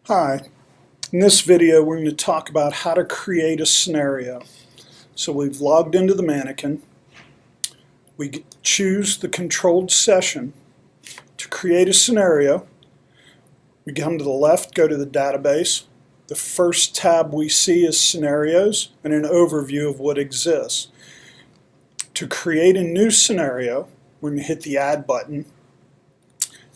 Hi, in this video we're going to talk about how to create a scenario. So we've logged into the mannequin. We choose the controlled session to create a scenario. We come to the left, go to the database. The first tab we see is scenarios and an overview of what exists. To create a new scenario, we're going to hit the add button.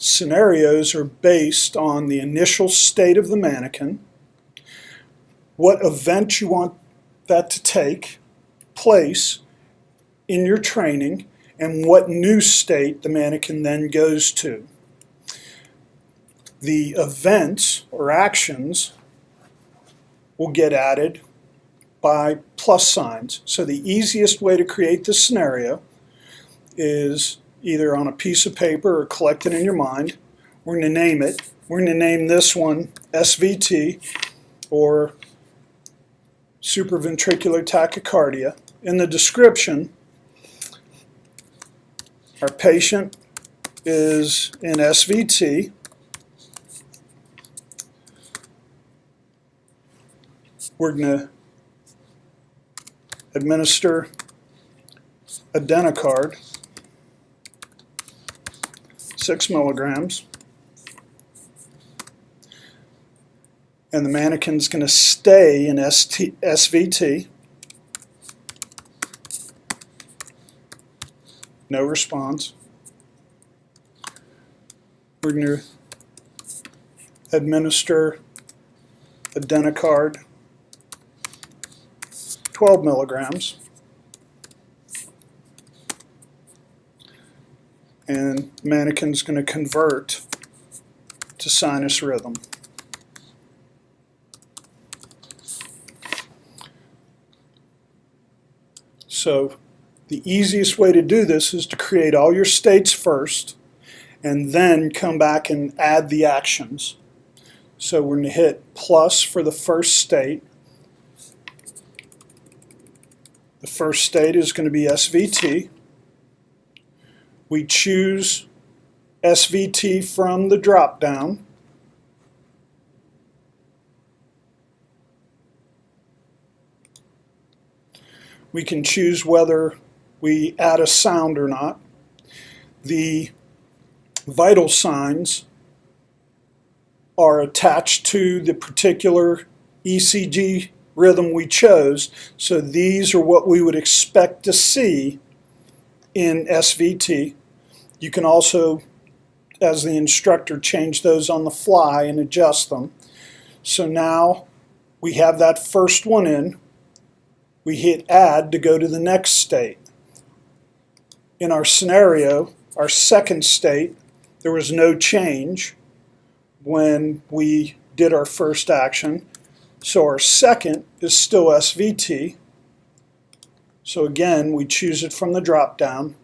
Scenarios are based on the initial state of the mannequin, what event you want that to take place in your training, and what new state the mannequin then goes to. The events or actions will get added by plus signs. So the easiest way to create this scenario is either on a piece of paper or collect it in your mind. We're going to name it. We're going to name this one SVT, or supraventricular tachycardia. In the description, our patient is in SVT. We're going to administer adenocard, 6 milligrams. And the mannequin's going to stay in SVT. No response. We're going to administer adenocard, 12 milligrams. And the mannequin's going to convert to sinus rhythm. So the easiest way to do this is to create all your states first and then come back and add the actions. So we're going to hit plus for the first state. The first state is going to be SVT. We choose SVT from the drop-down. We can choose whether we add a sound or not. The vital signs are attached to the particular ECG rhythm we chose, so these are what we would expect to see in SVT. You can also, as the instructor, change those on the fly and adjust them. So now we have that first one in. We hit add to go to the next state. In our scenario, our second state, there was no change when we did our first action. So our second is still SVT. So again, we choose it from the drop down.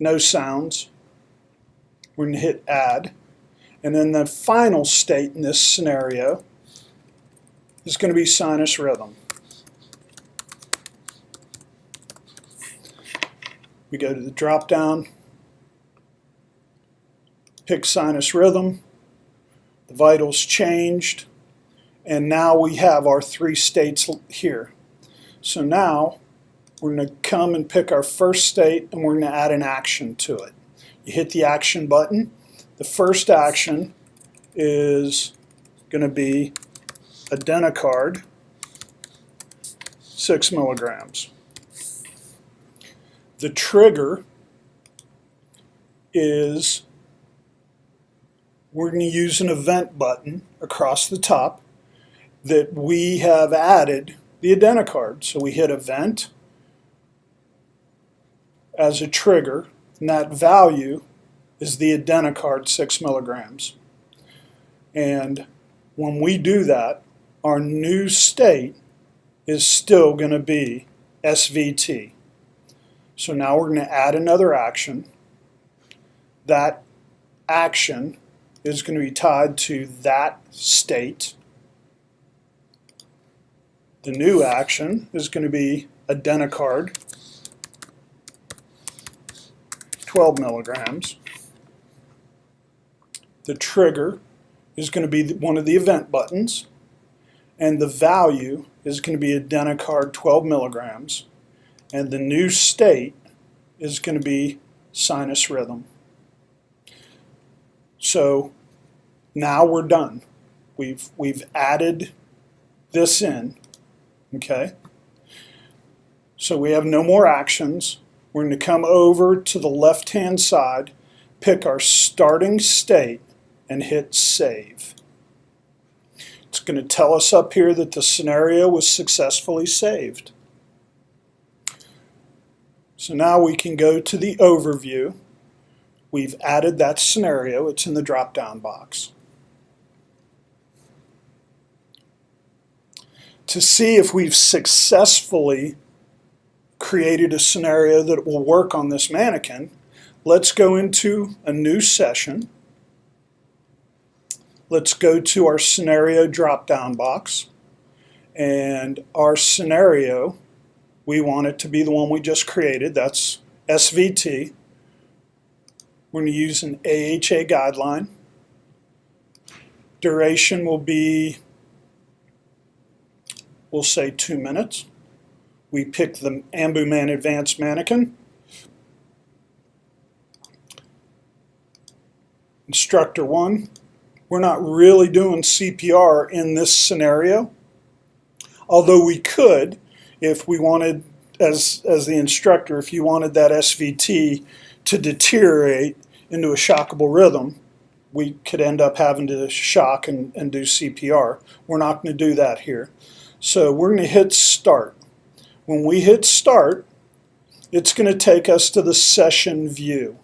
No sounds. We're going to hit add. And then the final state in this scenario is going to be sinus rhythm. We go to the drop down, pick sinus rhythm, the vitals changed, and now we have our 3 states here. So now we're going to come and pick our first state and we're going to add an action to it. You hit the action button. The first action is going to be adenocard, 6 milligrams. The trigger is we're going to use an event button across the top that we have added the adenocard. So we hit event as a trigger, and that value is the adenocard, 6 milligrams. And when we do that, our new state is still going to be SVT. So now we're going to add another action. That action is going to be tied to that state. The new action is going to be adenocard, 12 milligrams. The trigger is going to be one of the event buttons, and the value is going to be adenocard 12 milligrams, and the new state is going to be sinus rhythm. So now we're done. We've added this in, okay? So we have no more actions. We're going to come over to the left-hand side, pick our starting state, and hit save. It's going to tell us up here that the scenario was successfully saved. So now we can go to the overview. We've added that scenario. It's in the drop-down box. To see if we've successfully created a scenario that will work on this mannequin, let's go into a new session. Let's go to our scenario drop-down box, and our scenario, we want it to be the one we just created. That's SVT. We're going to use an AHA guideline. Duration will be, we'll say 2 minutes. We pick the AmbuMan Advanced Mannequin. Instructor 1. We're not really doing CPR in this scenario, although we could if we wanted, as the instructor, if you wanted that SVT to deteriorate into a shockable rhythm, we could end up having to shock and do CPR. We're not going to do that here. So we're going to hit start. When we hit start, it's going to take us to the session view.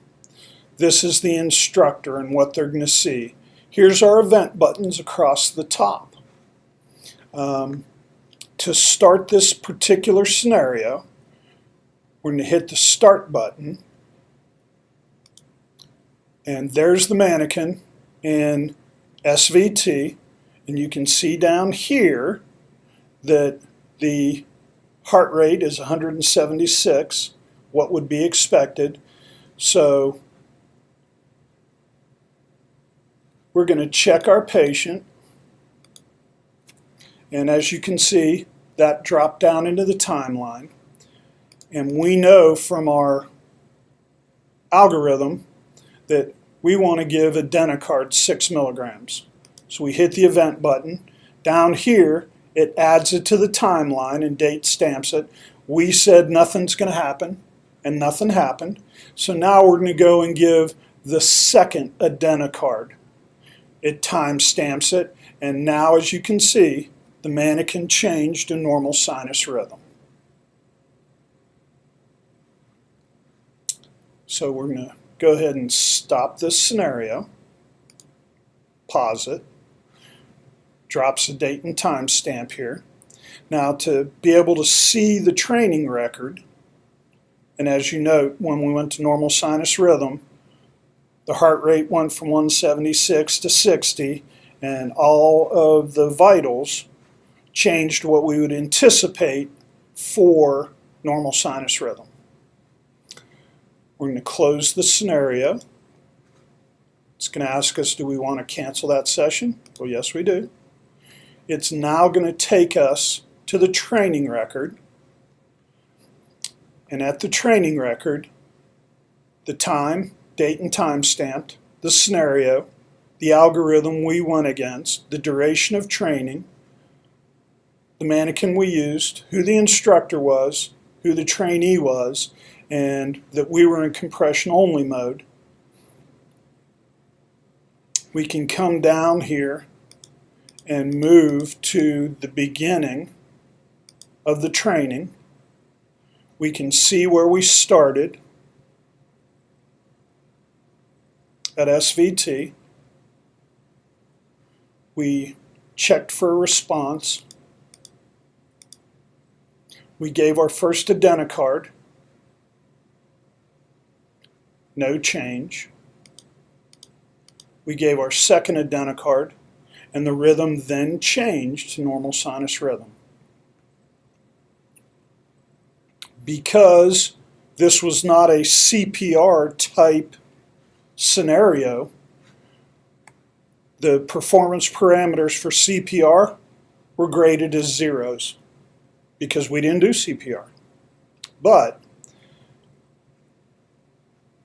This is the instructor and what they're going to see. Here's our event buttons across the top. To start this particular scenario, we're going to hit the start button, and there's the mannequin in SVT, and you can see down here that the heart rate is 176, what would be expected. So we're going to check our patient, and as you can see, that dropped down into the timeline. And we know from our algorithm that we want to give adenocard 6 milligrams. So we hit the event button. Down here, it adds it to the timeline and date stamps it. We said nothing's going to happen, and nothing happened. So now we're going to go and give the second adenocard. It time stamps it, and now as you can see, the mannequin changed to normal sinus rhythm. So we're going to go ahead and stop this scenario, pause it, drops a date and time stamp here. Now to be able to see the training record, and as you note, when we went to normal sinus rhythm, the heart rate went from 176 to 60, and all of the vitals changed what we would anticipate for normal sinus rhythm. We're going to close the scenario. It's going to ask us, do we want to cancel that session? Well, yes, we do. It's now going to take us to the training record. And at the training record, the time, date and time stamped, the scenario, the algorithm we went against, the duration of training, the mannequin we used, who the instructor was, who the trainee was, and that we were in compression only mode. We can come down here and move to the beginning of the training. We can see where we started at SVT. We checked for a response. We gave our first adenocard. No change. We gave our second adenocard, and the rhythm then changed to normal sinus rhythm. Because this was not a CPR type scenario, The performance parameters for CPR were graded as zeros because we didn't do CPR. But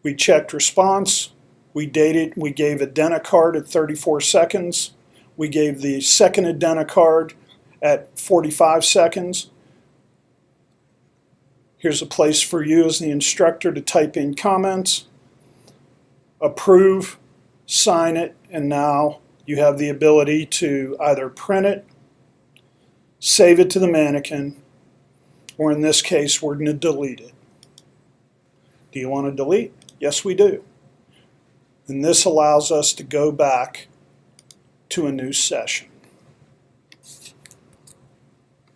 we checked response, we dated, we gave Adenocard at 34 seconds, we gave the second Adenocard at 45 seconds. Here's a place for you as the instructor to type in comments, approve, sign it, and now you have the ability to either print it, save it to the mannequin, or in this case, we're going to delete it. Do you want to delete? Yes, we do. And this allows us to go back to a new session.